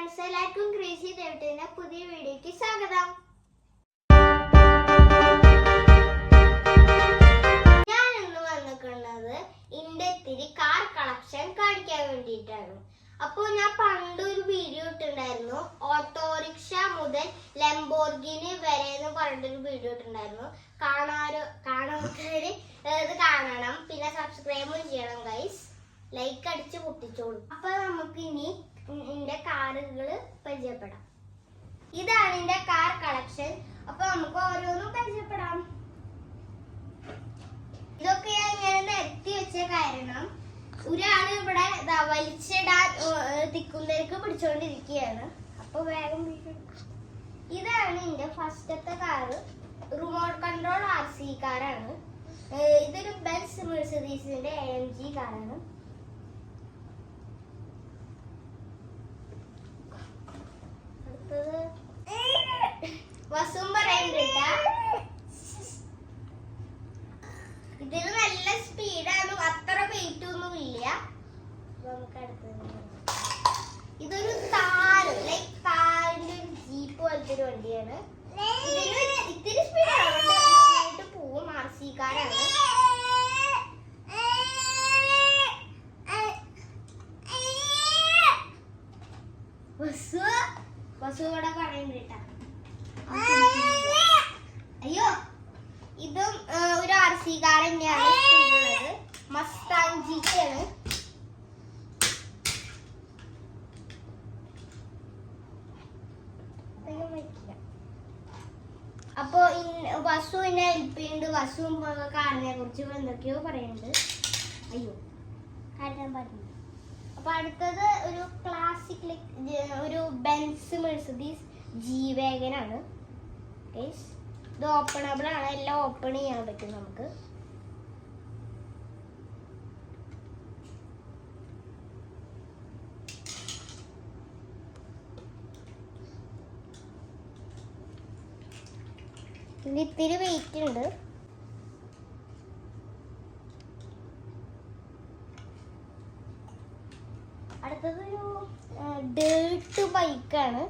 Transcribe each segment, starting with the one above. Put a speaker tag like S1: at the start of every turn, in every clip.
S1: Guys, എല്ലാവർക്കും crazy ദേവട്ടയുടെ പുതിയ വീഡിയോയ്ക്ക് സ്വാഗതം. ഞാൻ ഇന്ന് വന്നിട്ടുള്ളത് ഇത്തിരി കാർ കളക്ഷൻ കാണിക്കാൻ വേണ്ടിയിട്ടാണ്. അപ്പോൾ ഞാൻ പണ്ടൊരു വീഡിയോ ഇട്ടിട്ടുണ്ടായിരുന്നു, ഓട്ടോറിക്ഷ മുതൽ ലംബോർഗിനി വരെ എന്ന് പറഞ്ഞിട്ടൊരു വീഡിയോ ഇട്ടിട്ടുണ്ടായിരുന്നു. കാണാത്തവര് ഇത് കാണണം, പിന്നെ സബ്സ്ക്രൈബും ചെയ്യണം ഗൈസ്. ലൈക്ക് അടിച്ച് പൊട്ടിച്ചോളൂ. അപ്പൊ നമുക്ക് ഇനി എന്റെ കാറുകൾ പരിചയപ്പെടാം. ഇതാണ് എന്റെ കാർ കളക്ഷൻ. അപ്പൊ നമുക്ക് ഓരോന്നും പരിചയപ്പെടാം. ഇതൊക്കെ ഞാൻ ഇങ്ങനെ നിരത്തി വെച്ച കാരണം ഒരാള് ഇവിടെ വലിച്ചിടാൻ തിക്കുന്നേക്ക് പിടിച്ചോണ്ടിരിക്കുകയാണ്. അപ്പൊ വേഗം ഇതാണ് എന്റെ ഫസ്റ്റത്തെ കാറ്. റിമോട്ട് കൺട്രോൾ RC കാറാണ്. ഇതൊരു ബെൻസ് മെഴ്സിഡീസിന്റെ AMG കാറാണ്. വസും പറയുന്നുണ്ട്, ഇതിന് നല്ല സ്പീഡാണ്, അത്ര വെയിറ്റ് ഒന്നും ഇല്ല. നമുക്ക് അടുത്തത് ഇതൊരു താറ്, ലൈക്ക് താറിന്റെ ഒരു ജീപ്പ് പോലത്തെ ഒരു വണ്ടിയാണ്. ഇതിന് ഇത്തിരി സ്പീഡാണ്, പോവും. RC കാറാണ്. വസു ഇവിടെ പറയുന്നുണ്ട്. അയ്യോ, ഇതും ഒരു RC കാർ തന്നെയാണ്. മസ്താങ് ജിക്കാണ്. അപ്പൊ വസുവിനെ ഹെൽപ്പ് വസു കാറിനെ കുറിച്ച് എന്തൊക്കെയോ പറയുന്നുണ്ട്. അയ്യോ, കാര്യം പറഞ്ഞു. അപ്പൊ അടുത്തത് ഒരു ക്ലാസിക് ഒരു ബെൻസ് മെഴ്സിഡീസ് G-Wagon ആണ്. ഇത് ഓപ്പണബിൾ ആണ്, എല്ലാം ഓപ്പൺ ചെയ്യാൻ പറ്റും നമുക്ക്. ഇതിന് ഇത്തിരി വെയിറ്റ് ഉണ്ട്. അടുത്തതൊരു ഡേർട്ട് ബൈക്കാണ്.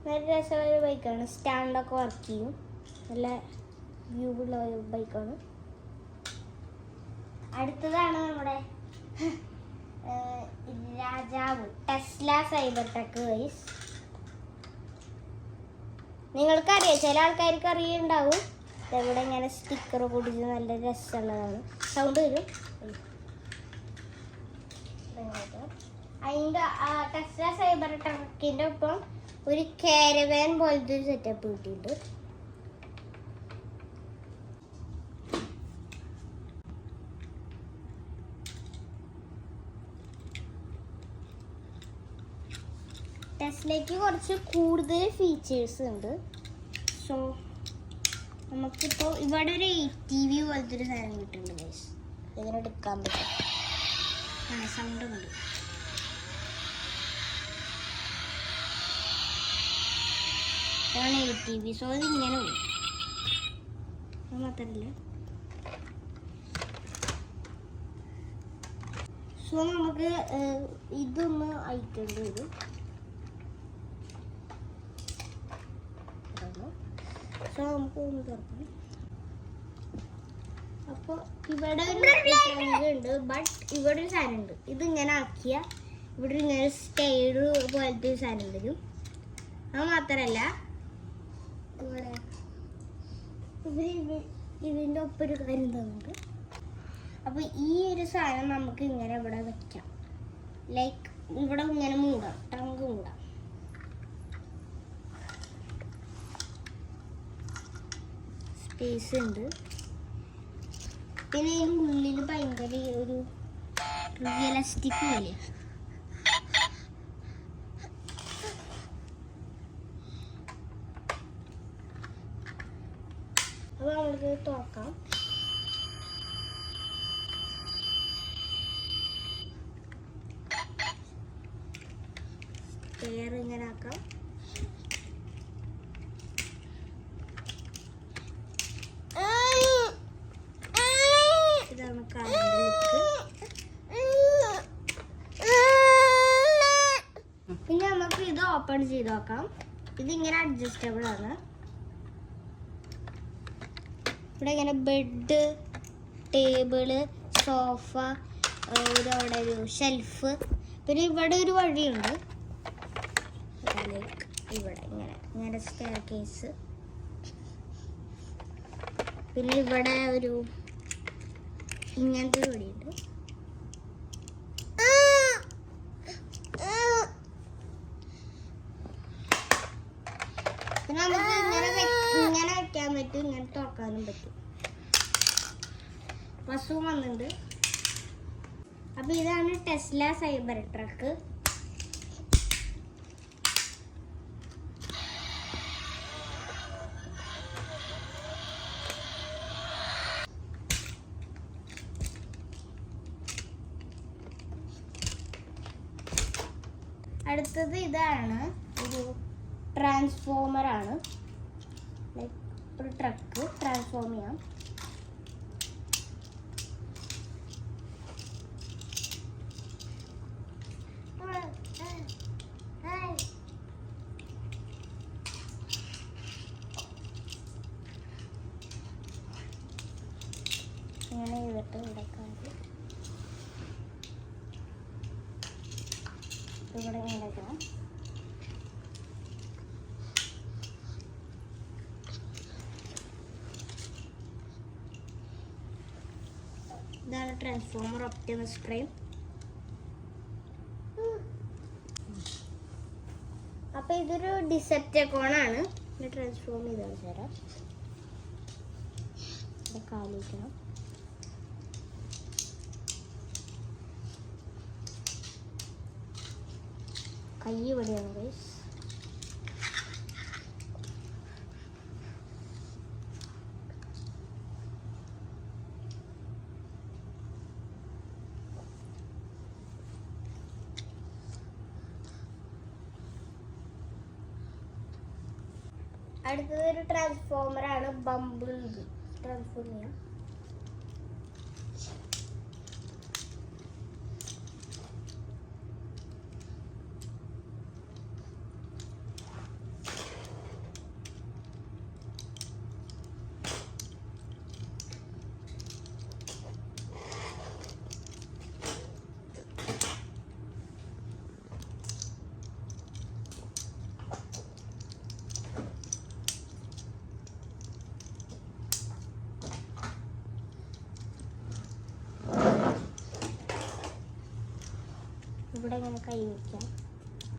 S1: നല്ല രസമുള്ള ബൈക്കാണ്. സ്റ്റാൻഡൊക്കെ വർക്ക് ചെയ്യും. നല്ല വ്യൂ ഉള്ള ഒരു ബൈക്കാണ്. അടുത്തതാണ് നമ്മുടെ രാജാവ് ടെസ്ല സൈബർ ടെക് ഗൈസ്. നിങ്ങൾക്കറിയാം, ചില ആൾക്കാർക്ക് അറിയുണ്ടാവും. ഇവിടെ ഇങ്ങനെ സ്റ്റിക്കർ പൊടിച്ച് നല്ല രസമുള്ളതാണ്. സൗണ്ട് വരും. അതിൻ്റെ ടെസ്ല സൈബർ ടെക്കിൻ്റെ ഒപ്പം ഒരു കാരവാൻ പോലത്തെ ഒരു സെറ്റപ്പ് കിട്ടിയിട്ടുണ്ട്. ടെസ്ലയ്ക്ക് കുറച്ച് കൂടുതൽ ഫീച്ചേഴ്സ് ഉണ്ട്. സോ നമുക്കിപ്പോൾ ഇവിടെ ഒരു ATV പോലത്തെ ഒരു സാധനം കിട്ടുന്നുണ്ട് ഗൈസ്. ഇതിനെ എടുക്കാൻ പറ്റും. സൗണ്ട് ഉണ്ട്. ഇതാണ് ATV. സോ ഇത് ഇങ്ങനെ പോകും. അത് മാത്രമല്ല, സോ നമുക്ക് ഇതൊന്ന് അയക്കേണ്ടി വരും. സോ നമുക്ക് ഒന്ന് തുറക്കാം. അപ്പോൾ ഇവിടെ ഒരു ഉണ്ട്, ബട്ട് ഇവിടെ ഒരു സാധനം ഉണ്ട്. ഇതിങ്ങനെ ആക്കിയ ഇവിടെ ഇങ്ങനെ സ്റ്റൈഡ് പോലത്തെ ഒരു സാധനം വരും. അത് മാത്രമല്ല, ഇതിൻ്റെ ഒപ്പം ഒരു കാര്യം തന്നുണ്ട്. അപ്പോൾ ഈ ഒരു സാധനം നമുക്ക് ഇങ്ങനെ ഇവിടെ വെക്കാം. ലൈക്ക് ഇവിടെ ഇങ്ങനെ മൂടാം, ടങ്ക് മൂടാം. സ്പേസ് ഉണ്ട്. പിന്നെ ഇതിൻ്റെ ഉള്ളിൽ ഭയങ്കര ഒരു റിയലിസ്റ്റിക് പോലെ. അപ്പോൾ നമുക്ക് തുറക്കാം. എയർ ഇങ്ങനെ ആക്കാം. ഇതാണ് കാറിൻ്റെ ലുക്ക്. പിന്നെ നമുക്ക് ഇത് ഓപ്പൺ ചെയ്ത് നോക്കാം. ഇതിങ്ങനെ അഡ്ജസ്റ്റബിൾ ആണ്. ഇവിടെ ഇങ്ങനെ ബെഡ്, ടേബിള്, സോഫ, അവിടെ ഒരു ഷെൽഫ്, പിന്നെ ഇവിടെ ഒരു വഴിയുണ്ട്. ഇവിടെ ഇങ്ങനെ സ്റ്റെയർ കേസ്, പിന്നെ ഇവിടെ ഒരു ഇങ്ങനത്തെ ഒരു വഴിയുണ്ട്. പിന്നെ നമുക്ക് ഇങ്ങനെ വെക്കാൻ പറ്റും, ഇങ്ങനെ തുറക്കാനും പറ്റും. ബസ്സും വന്നിട്ടുണ്ട്. അപ്പൊ ഇതാണ് ടെസ്ല സൈബർ ട്രക്ക്. അടുത്തത് ഇതാണ്, ഒരു ട്രാൻസ്ഫോമർ ആണ്. ലൈക്ക് ഒരു ട്രക്ക് ട്രാൻസ്ഫോം ചെയ്യാം. ഇങ്ങനെ ചെയ്തിട്ട് ഇവിടെ ഇങ്ങനെ വെക്കണം. ഇതാണ് ട്രാൻസ്ഫോമർ ഒപ്റ്റിമസ് പ്രൈം. അപ്പൊ ഇതൊരു ഡിസെപ്റ്റിക്കോൺ ആണ്. ഇത് ട്രാൻസ്ഫോം ചെയ്ത് തരാം. കാലിക്കണം. കൈ ഇവിടെയാണ് ഗൈസ്. അടുത്തത് ഒരു ട്രാൻസ്ഫോമർ ആണ്, ബംബിൾ ബി. ട്രാൻസ്ഫോം ചെയ്യാം. ഇവിടെ ഇങ്ങനെ കൈ വയ്ക്കാം.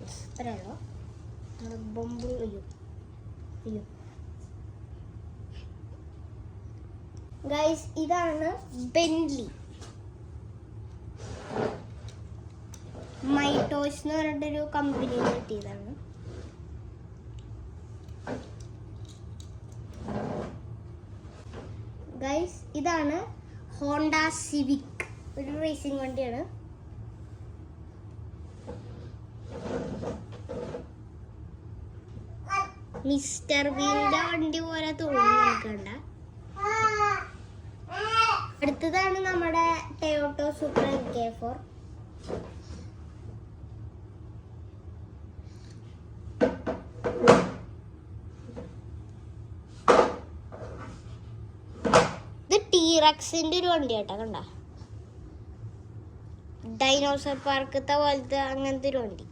S1: ഇത്രയുള്ളൂ. ബൊമ്പ് ഗൈസ്, ഇതാണ് ബെന്റ്ലി. മൈറ്റോയ്സ് എന്ന് പറഞ്ഞിട്ടൊരു കമ്പനി കിട്ടിയതാണ്. ഗൈസ്, ഇതാണ് ഹോണ്ട സിവിക്, ഒരു റേസിംഗ് വണ്ടിയാണ്. മിസ്റ്റർ ബീന്റെ വണ്ടി പോലെ തോന്നുന്നുണ്ട്. അടുത്തതാണ് നമ്മുടെ ടൊയോട്ടോ സൂപ്പർ MK4. ഇത് ടീറക്സിന്റെ ഒരു വണ്ടി കേട്ടോ. കണ്ട, ഡൈനോസർ പാർക്കത്തെ പോലത്തെ അങ്ങനത്തെ ഒരു വണ്ടി.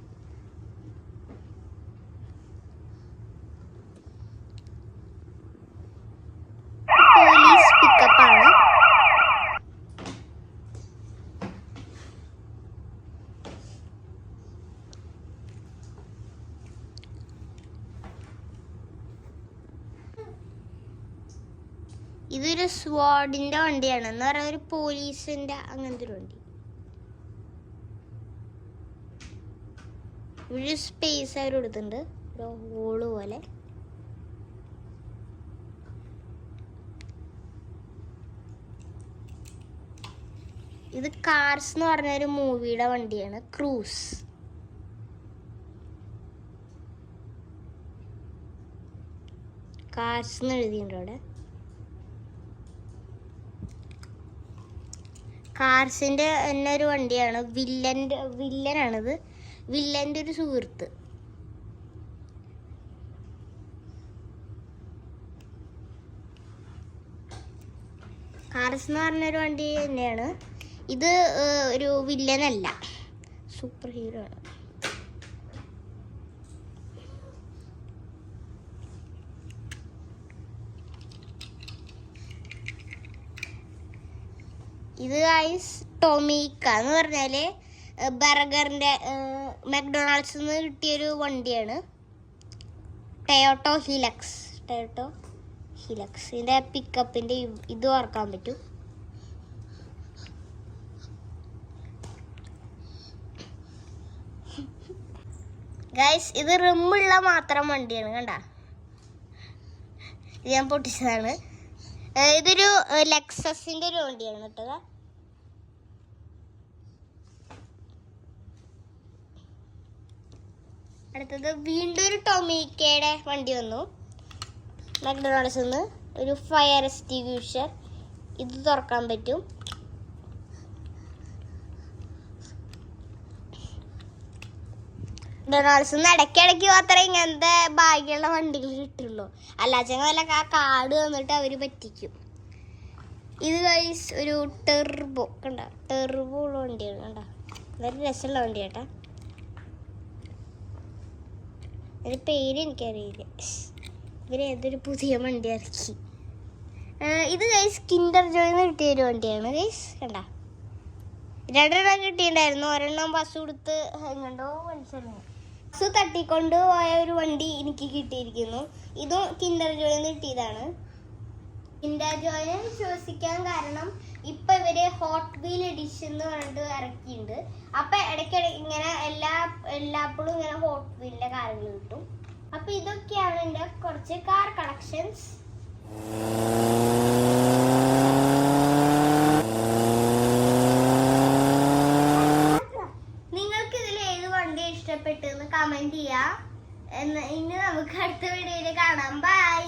S1: പോലീസ് പിക്കപ്പ് ആണ്. ഇതൊരു സ്വാഡിന്റെ വണ്ടിയാണ്, എന്ന് പറയുന്ന ഒരു പോലീസിന്റെ അങ്ങനത്തെ ഒരു വണ്ടി. ഒരു സ്പേസ് അവർ കൊടുത്തിട്ടുണ്ട്, ഒരു ഹോള് പോലെ. ഇത് കാർസ് എന്ന് പറഞ്ഞ ഒരു മൂവിയുടെ വണ്ടിയാണ്, ക്രൂസ്. കാർസ് എന്ന് എഴുതിയിട്ടുണ്ട് അവിടെ. കാർസിന്റെ തന്നെ ഒരു വണ്ടിയാണ്. വില്ലനാണിത്. വില്ലന്റെ ഒരു സുഹൃത്ത്. കാർസ് എന്ന് പറഞ്ഞൊരു വണ്ടി തന്നെയാണ് ഇത്. ഒരു വില്ലനല്ല, സൂപ്പർ ഹീറോ ആണ്. ഇത് ഗൈസ് ടൊമീക്ക എന്ന് പറഞ്ഞാല് ബർഗറിന്റെ മക്ഡൊണാൾഡ്സിൽ നിന്ന് കിട്ടിയൊരു വണ്ടിയാണ്. Toyota Hilux. ഇതിന്റെ പിക്കപ്പിന്റെ ഇത് ഓർക്കാൻ പറ്റും. ഗൈസ് ഇത് റിമ്മുള്ള മാത്രം വണ്ടിയാണ്, കണ്ട. ഇത് ഞാൻ പൊട്ടിച്ചതാണ്. ഇതൊരു ലെക്സസിന്റെ ഒരു വണ്ടിയാണ് കേട്ടോ. അടുത്തത് വീണ്ടും ഒരു ടൊമീക്കയുടെ വണ്ടി വന്നു മക്ഡൊണാൾഡ്സിൽ നിന്ന്. ഒരു ഫയർ എക്സ്റ്റിങ്ക്വിഷർ. ഇത് തുറക്കാൻ പറ്റും. മക്ഡൊണാൾഡ്സിൽ നിന്ന് ഇടയ്ക്കിടയ്ക്ക് മാത്രമേ ഇങ്ങനത്തെ ഭാഗ്യമുള്ള വണ്ടികൾ കിട്ടുള്ളൂ. അല്ലാച്ചെങ്കിൽ ആ കാർഡ് വന്നിട്ട് അവർ പറ്റിക്കും. ഇത് ഗൈസ് ഒരു ടെർബോ കണ്ട, ടെർബോ ഉള്ള വണ്ടിയാണ് കണ്ട. വളരെ രസമുള്ള വണ്ടി കേട്ടാ. അതിൻ്റെ പേര് എനിക്കറിയില്ല. ഇവരേതൊരു പുതിയ വണ്ടി ഇറക്കി. ഇത് ഗൈസ് കിൻഡർ ജോയിന്ന് കിട്ടിയൊരു വണ്ടിയാണ് ഗൈസ് കണ്ട. 2 കിട്ടിയിട്ടുണ്ടായിരുന്നു. ഒരെണ്ണം ബസ് കൊടുത്ത് എങ്ങോട്ടോ മനസ്സിലായി. ബസ് തട്ടിക്കൊണ്ട് പോയ ഒരു വണ്ടി എനിക്ക് കിട്ടിയിരിക്കുന്നു. ഇതും കിൻഡർ ജോയിന്ന് കിട്ടിയതാണ്. കിൻഡർ ജോയിനെ വിശ്വസിക്കാൻ കാരണം ഇപ്പൊ ഇവര് ഹോട്ട് വീൽ എഡിഷൻ എന്ന് പറഞ്ഞിട്ട് ഇറക്കിയിട്ടുണ്ട്. അപ്പൊ ഇടയ്ക്കിടയ്ക്ക് ഇങ്ങനെ എല്ലാപ്പോഴും ഇങ്ങനെ ഹോട്ട് വീലിന്റെ കാറുകൾ കിട്ടും. അപ്പൊ ഇതൊക്കെയാണ് എന്റെ കുറച്ച് കാർ കളക്ഷൻസ്. നിങ്ങൾക്ക് ഇതിൽ ഏത് വണ്ടി ഇഷ്ടപ്പെട്ടെന്ന് കമന്റ് ചെയ്യാ. ഇനി നമുക്ക് അടുത്ത വീഡിയോയിൽ കാണാം. ബൈ.